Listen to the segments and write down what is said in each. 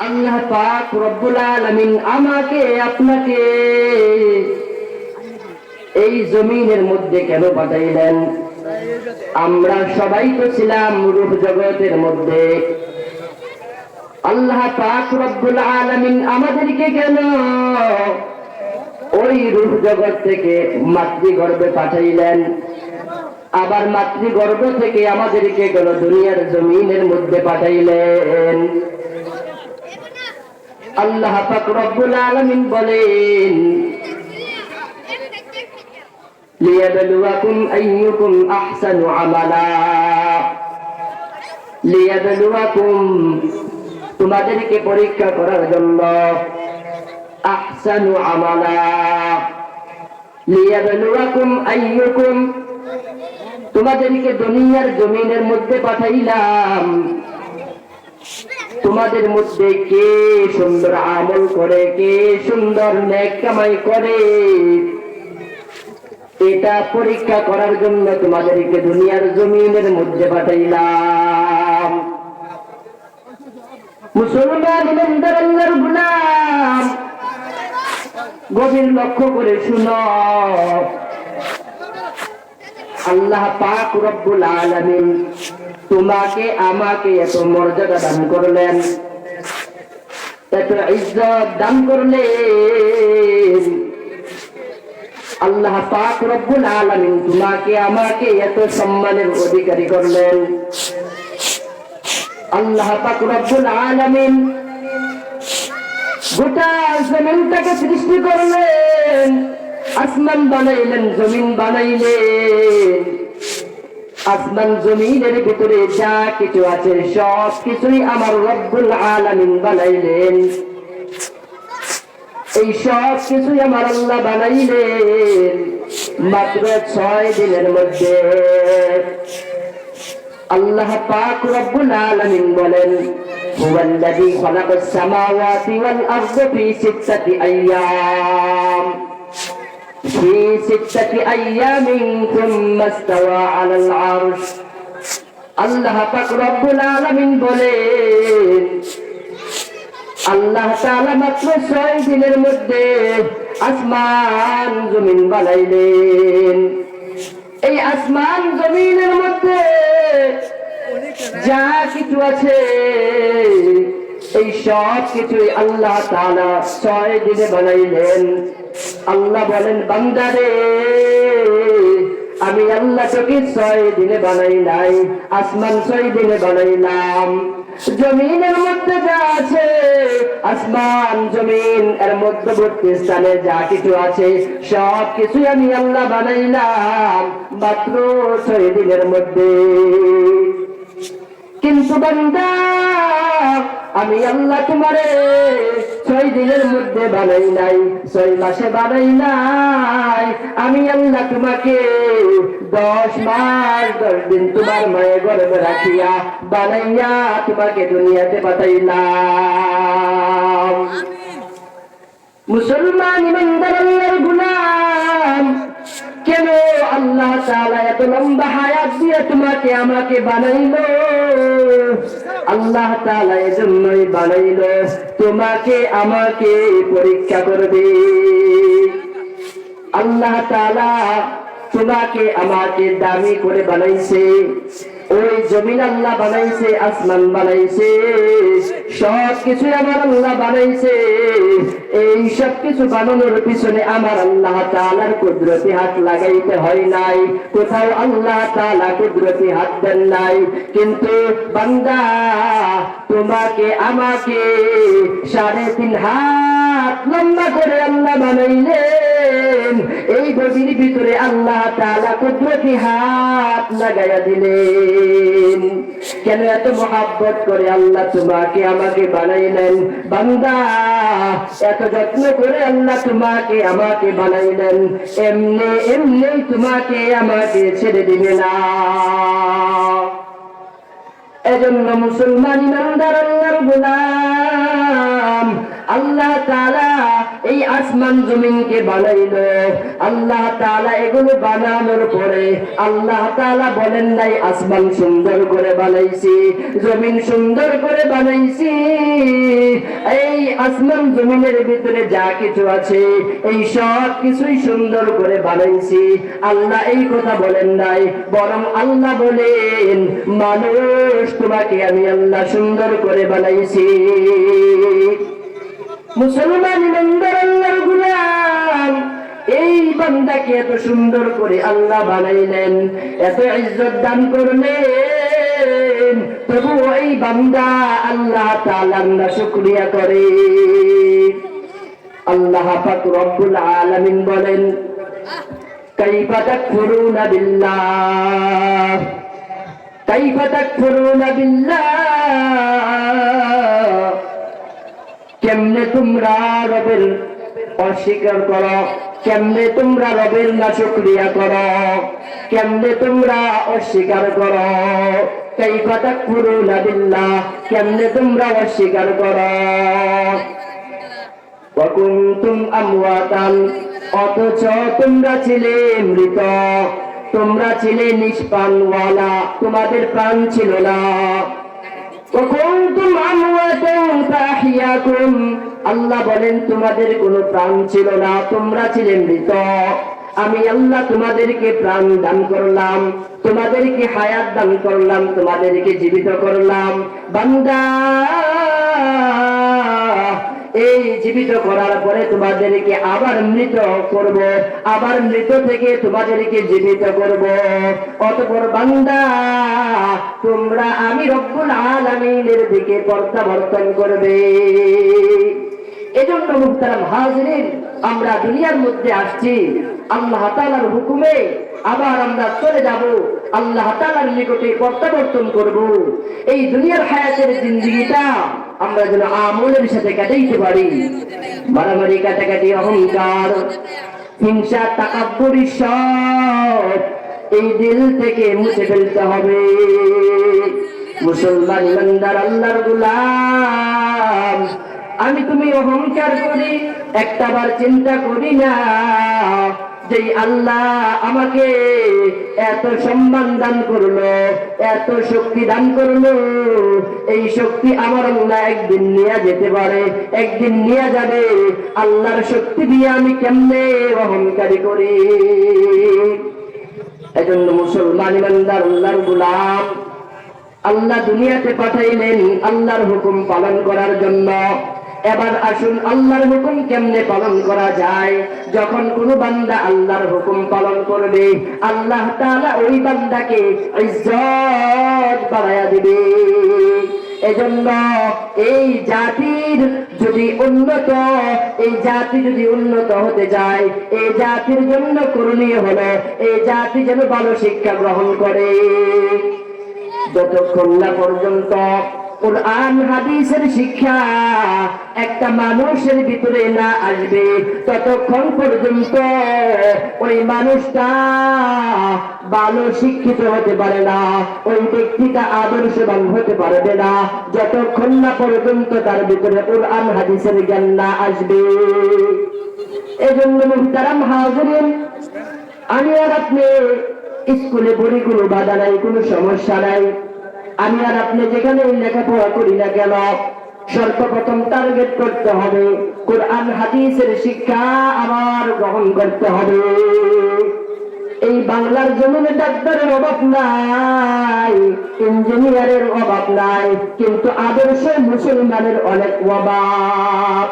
আল্লাহ পাক রব্বুল আলামিন আমাকে আপনাকে এই জমিনের মধ্যে কেন পাঠাইলেন? আমরা সবাই তো ছিলাম রূহ জগতের মধ্যে। আল্লাহ পাক রব্বুল আলামিন আমাদেরকে কেন ওই রূহ জগৎ থেকে মাতৃগর্ভে পাঠাইলেন? আবার মাতৃগর্ভ থেকে আমাদেরকে কেন দুনিয়ার জমিনের মধ্যে পাঠাইলেন? আল্লাহ পাক রব্বুল আলামিন বলেন, লিয়াবলুয়াকুম আইয়ুকুম আহসানু আমালা। লিয়াবলুয়াকুম, তোমাদেরকে পরীক্ষা করার জন্য। আহসানু আমালা, লিয়াবলুয়াকুম আইয়ুকুম, তোমাদেরকে দুনিয়ার জমিনের মধ্যে পাঠাইলাম। তোমাদের মধ্যে কে সুন্দর আমল করে, কে সুন্দর নেক কামাই করে, এটা পরীক্ষা করার জন্য তোমাদেরকে দুনিয়ার জমিনের মধ্যে পাঠাইলাম। মুসলমান ইমানদার আল্লাহর গোলাম, গভীর লক্ষ্য করে শুনো। আল্লাহ পাক রব্বুল আলামিন তোমাকে আমাকে এত মর্যাদা দান করলেন, এত ইজ্জত দান করলেন। আল্লাহ পাক রব্বুল আলামিন তোমাকে আমাকে এত সম্মানের অধিকারী করলেন। আল্লাহ পাক রব্বুল আলামিন গোটা জমিনটাকে সৃষ্টি করলেন, আসমান বানাইলেন, জমিন বানাইলেন। আসমান জমিনের ভিতরে যা কিছু আছে সব কিছুই আমার রব্বুল আলামিন বানাইলেন। এই সব কিছুই আমার আল্লাহ বানাইলেন মাত্র 6 দিনের মধ্যে। আল্লাহ পাক রব্বুল আলামিন বলেন, হুয়াল্লাযী খালাকাস সামাওয়াতি ওয়াল আরদা ফী 6 আইয়াম ফী 6 আইয়ামিন থুম্মা ইসতাওয়া আলাল আরশ। আল্লাহ পাক রব্বুল আলামিন বলেন, আল্লাহ তাআলা মাত্র 6 দিনের মধ্যে আসমান জমিন বানাইলেন। এই আসমান জমিনের মধ্যে যা কিছু আছে এই সব কিছুই আল্লাহ তাআলা 6 দিনে বানাইলেন। আল্লাহ বলেন, বান্দারে, আমি আল্লাহ তোকে 6 দিনে বানাই নাই, আসমান 6 দিনে বানাইলাম। জমিনের মধ্যে যা আছে, আসমান জমিন এর মধ্যবর্তী স্থানে যা কিছু আছে সব কিছুই আমি আল্লাহ বানাইলাম মাত্র 6 দিনের মধ্যে। কিন্তু বান্দা, আমি আল্লাহ তোমারে 6 দিনের মধ্যে বানাই নাই, 6 মাসে বানাই নাই। আমি আল্লাহ তোমাকে 10 মাস 10 দিন তোমার মায়ের গর্ভে রাখিয়া বানাইয়া তোমাকে দুনিয়াতে পাঠাইলাম। মুসলমান ইমানদার আল্লাহর গোলাম, কেন আল্লাহ তাআলা এত লম্বা হায়াত দিয়ে তোমাকে আমাকে বানাইলো? আল্লাহ তাআলা এজন্যই বানাইলো, তোমাকে আমাকে পরীক্ষা করবে। আল্লাহ তাআলা তোমাকে আমাকে দামি করে বানাইছে। ওই জমিন আল্লাহ বানাইছে, আসমান বানাইছে, সব কিছু আমার আল্লাহ বানাইছে। এই সব কিছু বানানোর পিছনে আমার আল্লাহ তাআলার কুদরতি হাত লাগাইতে হয় নাই, কোথাও আল্লাহ তাআলা কুদরতি হাত দেন নাই। কিন্তু বান্দা, তোমাকে আমাকে 3.5 হাত লম্বা করে আল্লাহ বানাইলেন। এই গভীর ভিতরে আল্লাহ তাআলা কুদরতি হাত লাগাইয়া দিলেন। কেন এত মহব্বত করে আল্লাহ তোমাকে আমাকে বানাইলেন? বান্দা, এত যত্ন করে আল্লাহ তোমাকে আমাকে বানাইলেন, এমনি এমনি তোমাকে আমাকে ছেড়ে দিবে না। এজন্য মুসলমান ইমানদার আল্লাহর গোলাম, আল্লাহ তাআলা এই আসমান জমিনকে বানাইলো, আল্লাহ তাআলা এগুলো বানানোর পরে আল্লাহ তাআলা বলেন নাই আসমান সুন্দর করে বানাইছি, জমিন সুন্দর করে বানাইছি, এই আসমান জমিনের ভিতরে যা কিছু আছে এই সব কিছুই সুন্দর করে বানাইছি। আল্লাহ এই কথা বলেন নাই, বরং আল্লাহ বলেন মানুষ তোমাকে আমি আল্লাহ সুন্দর করে বানাইছি। মুসলমান ইমানদার আল্লাহর গোলাম, এই বান্দাকে এত সুন্দর করে আল্লাহ বানাইলেন, এত ইজ্জত দান করলেন, তবু এই বান্দা আল্লাহ তাআলার না শুকরিয়া করে। আল্লাহ পাক রব্বুল আলামিন বলেন কাইফা তাকফুরুনা বিল্লাহ, কাইফা তাকফুরুনা বিল্লাহ, কেমনে তোমরা রবের অস্বীকার করো, কেমনে তোমরা রবের না শুকরিয়া করো, কেমনে তোমরা অস্বীকার করো। কাইফা তাকফুরুনা বিল্লাহ, কেমনে তোমরা অস্বীকার করো। ওয়া কুনতুম আমওয়াতান, অথচ তোমরা ছিলে মৃত, তোমরা ছিলে নিষ্প্রাণওয়ালা, তোমাদের প্রাণ ছিল না। ওয়া কুনতুম আমওয়াতান ফাহিয়াকুম, আল্লাহ বলেন তোমাদের কোনো প্রাণ ছিল না, তোমরা ছিলে মৃত, আমি আল্লাহ তোমাদেরকে প্রাণ দান করলাম, তোমাদেরকে হায়াত দান করলাম, তোমাদেরকে জীবিত করলাম। বান্দা, এই জীবিত করার পরে তোমাদেরকে আবার মৃত করব, আবার মৃত থেকে তোমাদেরকে জীবিত করব। অতঃপর বান্দা, তোমরা আমি রব্বুল আলামিনের দিকে প্রত্যাবর্তন করবে। এজন্য মুহতারাম হাজিরিন, আমরা দুনিয়ার মধ্যে আসছি আল্লাহ তাআলার হুকুমে, আবার আমরা চলে যাব আল্লাহ তাআলার নিকটে প্রত্যাবর্তন করব। এই দুনিয়ার হায়াতের জিন্দেগিটা আমরা যেন আমলের সাথে কাটাইতে পারি। মারামারি, কাটাকাটি, অহংকার, হিংসা, তাকাব্বুরি সব এই দিল থেকে মুছে ফেলতে হবে। মুসলমান ইমানদার আল্লাহর গোলাম, আমি তুমি অহংকার করি, একটাবার চিন্তা করি না যে আল্লাহ আমাকে এত সম্মান দান করলো, এত শক্তি দান করলো, এই শক্তি আমার আল্লাহ একদিন নিয়ে যেতে পারে, একদিন নিয়ে যাবে। আল্লাহর শক্তি দিয়ে আমি কেমনে অহংকারী করি। এজন্য মুসলমান ইমানদার আল্লাহর গোলাম, আল্লাহ দুনিয়াতে পাঠাইলেন আল্লাহর হুকুম পালন করার জন্য। এবার আসুন আল্লাহর হুকুম কেমনে পালন করা যায়। যখন কোনো বান্দা আল্লাহর হুকুম পালন করবে, আল্লাহ তাআলা ওই বান্দাকে ইজ্জত বাড়ায়া দিবে। এজন্য এই জাতির যদি উন্নত হতে যায়, এই জাতির জন্য করণীয় হলো এই জাতি যেন ভালো শিক্ষা গ্রহণ করে। যতক্ষণ না পর্যন্ত কুরআন হাদিসের শিক্ষা একটা মানুষের ভিতরে না আসবে, ততক্ষণ পর্যন্ত ওই মানুষটা ভালো শিক্ষিত হতে পারে না, ওই ব্যক্তিটা আদর্শবান হতে পারবে না, যতক্ষণ না পর্যন্ত তার ভিতরে কুরআন হাদিসের জ্ঞান না আসবে। এজন্য মুহতারাম হাজিরিন, আমি আর আপনি স্কুলে পড়ি, কোনো বাধা নাই, কোনো সমস্যা নাই। আমি আর আপনি যেখানে লেখাপড়া করি না কেন, সর্বপ্রথম টার্গেট করতে হবে কোরআন হাদিসের শিক্ষা আমার গ্রহণ করতে হবে। এই বাংলার জমিনে ডাক্তারের অভাব নাই, ইঞ্জিনিয়ারের অভাব নাই, কিন্তু আদর্শ মুসলমানের অনেক অভাব।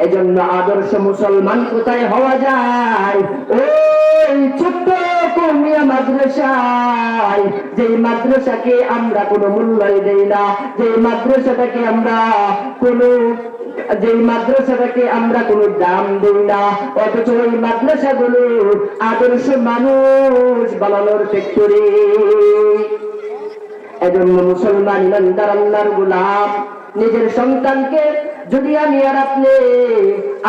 এজন্য আদর্শ মুসলমান কোথায় হওয়া যায়? ওই ছোট্ট কওমিয়া মাদ্রাসায়, যে মাদ্রাসাকে আমরা কোনো মূল্যই দেই না, যে মাদ্রাসাটাকে আমরা কোনো দাম দিই না, অথচ ওই মাদ্রাসাগুলো আদর্শ মানুষ বানানোর ফ্যাক্টরি। এজন্য মুসলমান ইমানদার আল্লাহর গোলাম, নিজের সন্তানকে যদি আমি আর আপনি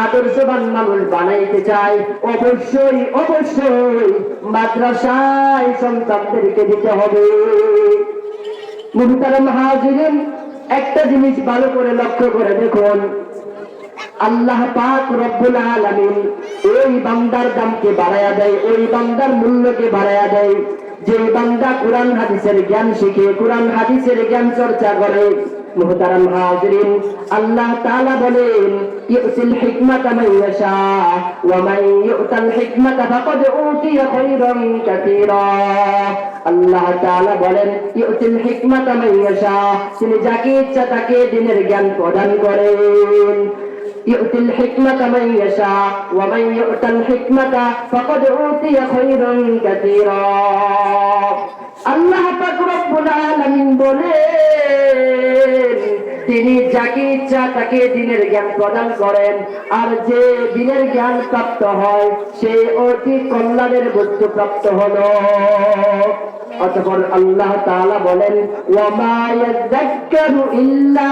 আদর্শবান মানুষ বানাইতে চাই, অবশ্যই মাদ্রাসায় সন্তানদেরকে দিতে হবে। মুহতারাম হাজিরিন, একটা জিনিস ভালো করে লক্ষ্য করে দেখুন, আল্লাহ পাক রব্বুল আলামিন ওই বান্দার দামকে বাড়ায়া দেয়, ওই বান্দার মূল্যকে বাড়ায়া দেয় যে বান্দা কোরআন হাদিসের জ্ঞান শিখে, কোরআন হাদিসের জ্ঞান চর্চা করে। মুহতারাম হাজিরিন, আল্লাহ তাআলা বলেন ইউতিল হিকমাতা মান ইয়াশা ওয়া মান ইউতাল হিকমাতা ফাকাদ উতিয়া খায়রান কাসীরা। আল্লাহ তাআলা বলেন ইউতিল হিকমাতা মান ইয়াশা, তিনি যাকে ইচ্ছা তাকে দ্বীনের জ্ঞান প্রদান করেন। ইউতিল হিকমাতা মান ইয়াশা ওয়া মান ইউতাল হিকমাতা ফাকাদ উতিয়া খায়রান কাসীরা। আল্লাহ পাক রব্বুল আলামিন বলেন তিনি যাকে ইচ্ছা তাকে দ্বীনের জ্ঞান প্রদান করেন, আর যে দ্বীনের জ্ঞান প্রাপ্ত হয় সে অতি কল্যাণের বস্তু প্রাপ্ত হলো। অতঃপর আল্লাহ তাআলা বলেন ওয়া মা ইয়াযাক্কারু ইল্লা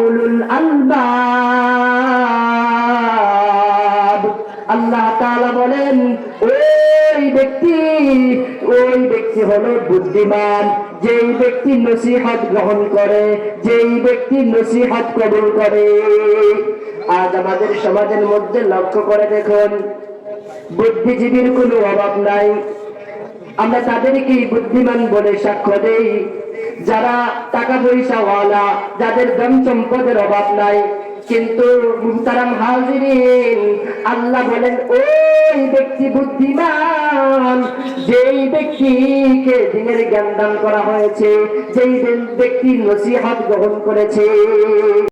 উলুল আলবাব। আল্লাহ তাআলা বলেন ওই ব্যক্তি হলো বুদ্ধিমান, যেই ব্যক্তি নসিহত গ্রহণ করে, যেই ব্যক্তি নসিহত কবুল করে। আজ আমাদের সমাজের মধ্যে লক্ষ্য করে দেখুন, বুদ্ধিজীবীর কোনো অভাব নাই। আমরা তাদেরকে বুদ্ধিমান বলে সাক্ষ্য দেই, যারা টাকা পয়সাওয়ালা, যাদের ধন সম্পদের অভাব নাই। কিন্তু মুহতারাম হাজিরিন, আল্লাহ বলেন ওই ব্যক্তি বুদ্ধিমান যেই ব্যক্তিকে দ্বীনের জ্ঞান দান করা হয়েছে, যেই ব্যক্তি নসিহত গ্রহণ করেছে।